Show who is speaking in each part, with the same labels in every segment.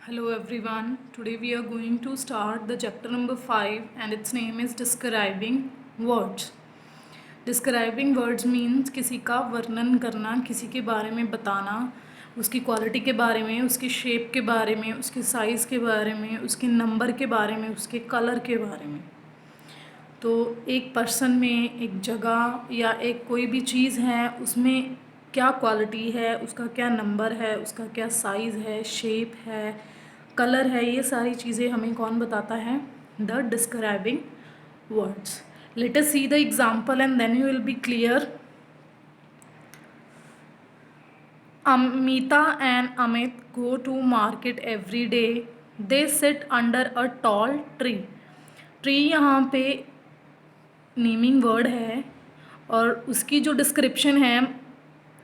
Speaker 1: Hello everyone. Today we are going to start the chapter number 5 and its name is describing words. Describing words means किसी का वर्णन करना, किसी के बारे में बताना, उसकी क्वालिटी के बारे में, उसकी शेप के बारे में, उसके साइज़ के बारे में, उसके नंबर के बारे में, उसके कलर के बारे में। तो एक पर्सन में, एक जगह या एक कोई भी चीज़ है उसमें क्या क्वालिटी है, उसका क्या नंबर है, उसका क्या साइज़ है, शेप है, कलर है, ये सारी चीज़ें हमें कौन बताता है? The describing words. Let us see the example and then you will be clear. Amita and Amit go to market every day. They sit under a tall tree. Tree यहाँ पे नेमिंग वर्ड है और उसकी जो description है,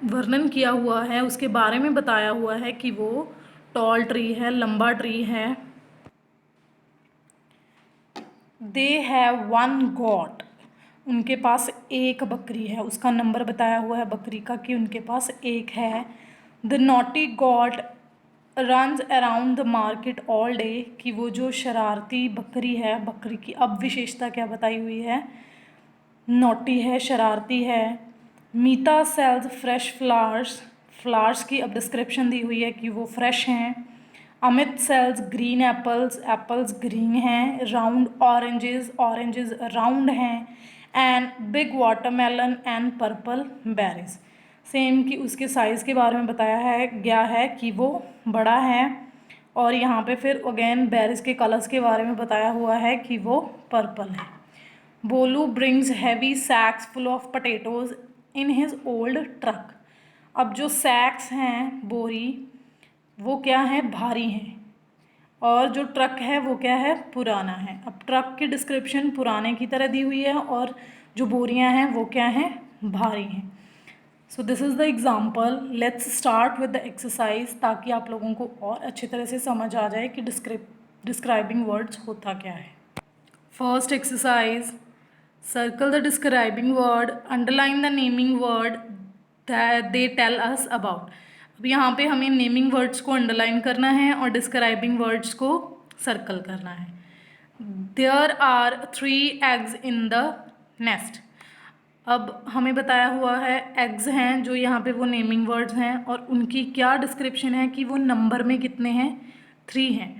Speaker 1: वर्णन किया हुआ है, उसके बारे में बताया हुआ है कि वो टॉल ट्री है, लंबा ट्री है. They have one got. उनके पास एक बकरी है, उसका नंबर बताया हुआ है बकरी का कि उनके पास एक है. The naughty got runs around the market all day. कि वो जो शरारती बकरी है, बकरी की अब विशेषता क्या बताई हुई है? नॉटी है, शरारती है. मीता सेल्स फ्रेश फ्लावर्स. फ्लावर्स की अब डिस्क्रिप्शन दी हुई है कि वो फ्रेश हैं. Amit sells green apples. Apples green हैं. Round oranges. ऑरेंजेस राउंड हैं. And big watermelon and purple berries. Same कि उसके साइज़ के बारे में बताया है गया है कि वो बड़ा है. और यहाँ पे फिर अगेन बेरीज के कलर्स के बारे में बताया हुआ है कि वो पर्पल है. Bholu brings heavy sacks full of potatoes in his old truck. अब जो सैक्स हैं, बोरी, वो क्या है? भारी हैं. और जो ट्रक है वो क्या है? पुराना है. अब ट्रक की डिस्क्रिप्शन पुराने की तरह दी हुई है और जो बोरियां हैं वो क्या हैं? भारी हैं. So this is the example. Let's start with the exercise ताकि आप लोगों को और अच्छी तरह से समझ आ जाए कि डिस्क्राइबिंग वर्ड्स होता क्या है. First exercise. Circle the describing word, underline the naming word that they tell us about. अब यहाँ पे हमें नेमिंग वर्ड्स को अंडरलाइन करना है और डिस्क्राइबिंग वर्ड्स को सर्कल करना है. There are 3 eggs in the nest. अब हमें बताया हुआ है एग्स हैं जो यहाँ पे वो नेमिंग वर्ड्स हैं और उनकी क्या डिस्क्रिप्शन है कि वो नंबर में कितने हैं? 3 हैं.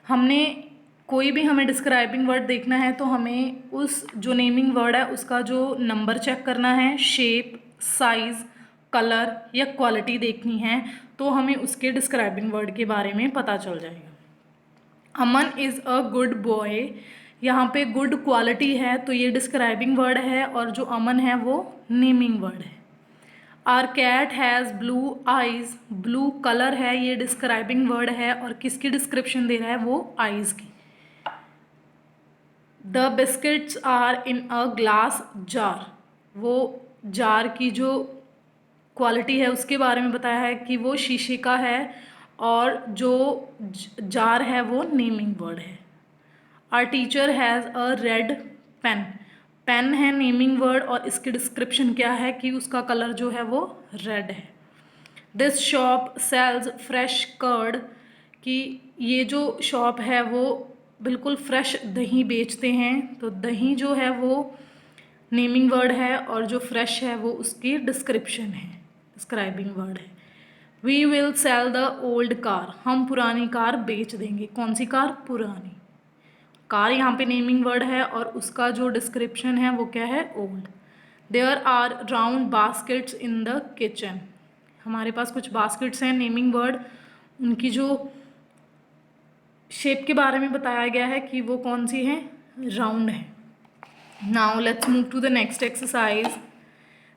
Speaker 1: हमने कोई भी हमें डिस्क्राइबिंग वर्ड देखना है तो हमें उस जो नेमिंग वर्ड है उसका जो नंबर चेक करना है, शेप, साइज़, कलर या क्वालिटी देखनी है तो हमें उसके डिस्क्राइबिंग वर्ड के बारे में पता चल जाएगा. अमन इज़ अ गुड बॉय. यहाँ पे गुड क्वालिटी है तो ये डिस्क्राइबिंग वर्ड है और जो अमन है वो नेमिंग वर्ड है. Our cat has blue eyes. Blue colour है, ये डिस्क्राइबिंग वर्ड है और किसकी डिस्क्रिप्शन दे रहा है? वो आइज़ की. The biscuits are in a glass jar. वो जार की जो क्वालिटी है उसके बारे में बताया है कि वो शीशे का है और जो जार है वो नेमिंग वर्ड है. Our teacher has a red pen. Pen है नेमिंग वर्ड और इसकी डिस्क्रिप्शन क्या है कि उसका कलर जो है वो रेड है. This shop sells fresh curd. कि ये जो शॉप है वो बिल्कुल फ्रेश दही बेचते हैं. तो दही जो है वो नेमिंग वर्ड है और जो फ्रेश है वो उसकी डिस्क्रिप्शन है, डिस्क्राइबिंग वर्ड है. We will sell the old car. हम पुरानी कार बेच देंगे. कौन सी कार? पुरानी. कार यहाँ पे नेमिंग वर्ड है और उसका जो डिस्क्रिप्शन है वो क्या है? Old. There are round baskets in the kitchen. हमारे पास कुछ बास्केट्स हैं, नेमिंग वर्ड. उनकी जो शेप के बारे में बताया गया है कि वो कौन सी है? राउंड है. Now let's move to the next exercise.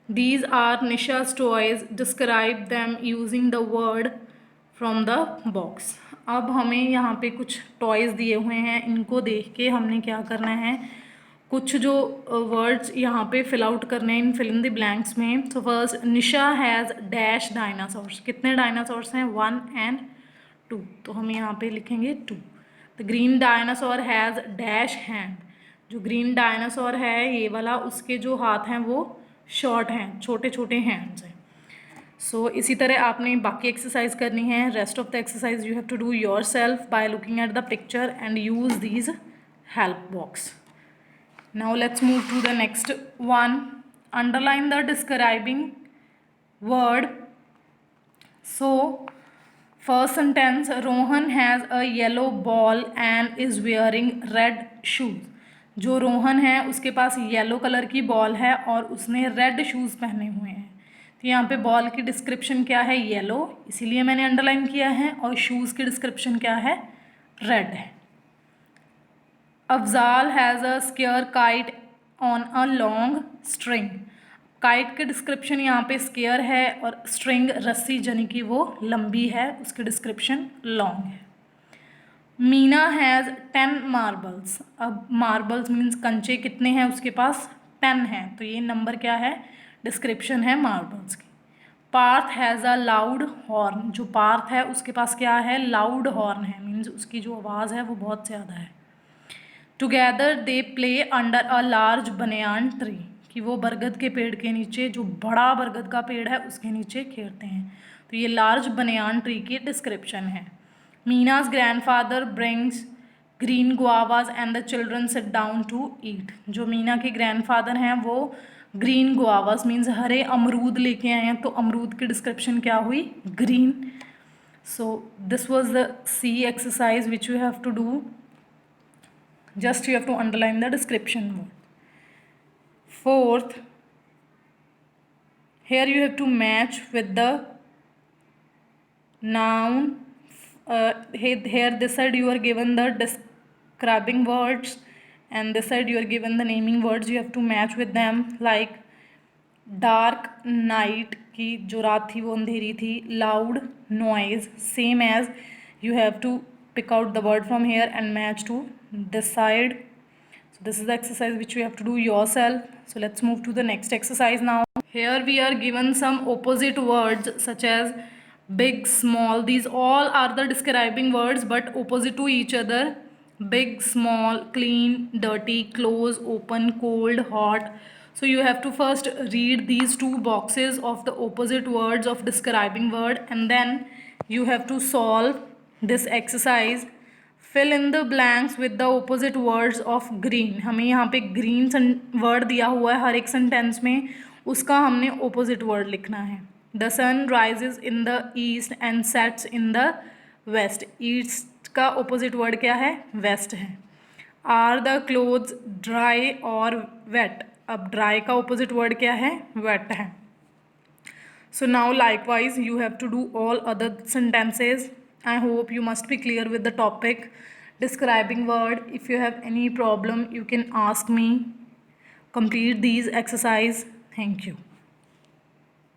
Speaker 1: These are Nisha's toys. Describe them using the word from the box. अब हमें यहाँ पे कुछ टॉयज़ दिए हुए हैं, इनको देख के हमने क्या करना है? कुछ जो वर्ड्स यहाँ पे फिल आउट करने हैं इन फिल इन द ब्लैंक्स में. तो first, Nisha has dash dinosaurs. कितने डायनासोर्स हैं? 1 and 2. तो हम यहाँ पे लिखेंगे 2. The green dinosaur has dash hand. जो ग्रीन डायनासोर है ये वाला, उसके जो हाथ हैं वो शॉर्ट हैं, छोटे छोटे हैंड्स हैं. सो इसी तरह आपने बाकी एक्सरसाइज करनी है. Rest of the exercise you have to do yourself by looking at the picture and use these help box. Now let's move to the next one. Underline the describing word. So first sentence, Rohan has a yellow ball and is wearing red shoes. जो रोहन है उसके पास yellow colour की ball है और उसने red shoes पहने हुए हैं. तो यहाँ पे बॉल की डिस्क्रिप्शन क्या है? येलो, इसीलिए मैंने अंडरलाइन किया है. और शूज़ की डिस्क्रिप्शन क्या है? रेड है. Afzal has a square kite on a long string. Kite के डिस्क्रिप्शन यहाँ पे स्केयर है और स्ट्रिंग रस्सी यानी कि वो लंबी है, उसकी डिस्क्रिप्शन लॉन्ग है. Meena has 10 marbles. अब मार्बल्स मीन्स कंचे कितने हैं उसके पास? 10 हैं. तो ये नंबर क्या है? डिस्क्रिप्शन है मार्बल्स की. Parth has a loud horn. जो पार्थ है उसके पास क्या है? लाउड हॉर्न है, मीन्स उसकी जो आवाज़ है वो बहुत ज़्यादा है. Together they play under a large banyan tree. कि वो बरगद के पेड़ के नीचे, जो बड़ा बरगद का पेड़ है उसके नीचे खेलते हैं. तो ये लार्ज बनियान ट्री की डिस्क्रिप्शन है. Meena's grandfather brings green guavas and the children sit down to eat. जो मीना के ग्रैंडफादर हैं वो ग्रीन गुआवाज मीन्स हरे अमरूद लेके आए हैं. तो अमरूद की डिस्क्रिप्शन क्या हुई? Green. So this was the C exercise which you have to do. Just you have to underline the description word. Fourth, here you have to match with the noun. Here this side you are given the describing words and this side you are given the naming words. You have to match with them, like dark night की जो रात थी वो अंधेरी थी. Loud noise, same as you have to pick out the word from here and match to this side. So this is the exercise which you have to do yourself. So let's move to the next exercise now. Here we are given some opposite words such as big, small. These all are the describing words but opposite to each other. Big, small, clean, dirty, close, open, cold, hot. So you have to first read these two boxes of the opposite words of describing word and then you have to solve this exercise. Fill in the blanks with the opposite words of green. हमें यहाँ पे green word दिया हुआ है हर एक sentence में, उसका हमने opposite word लिखना है. The sun rises in the east and sets in the west. East का opposite word क्या है? West है. Are the clothes dry or wet? अब dry का opposite word क्या है? Wet है. So now likewise you have to do all other sentences. I hope you must be clear with the topic describing word. If you have any problem you can ask me. Complete these exercise. Thank you.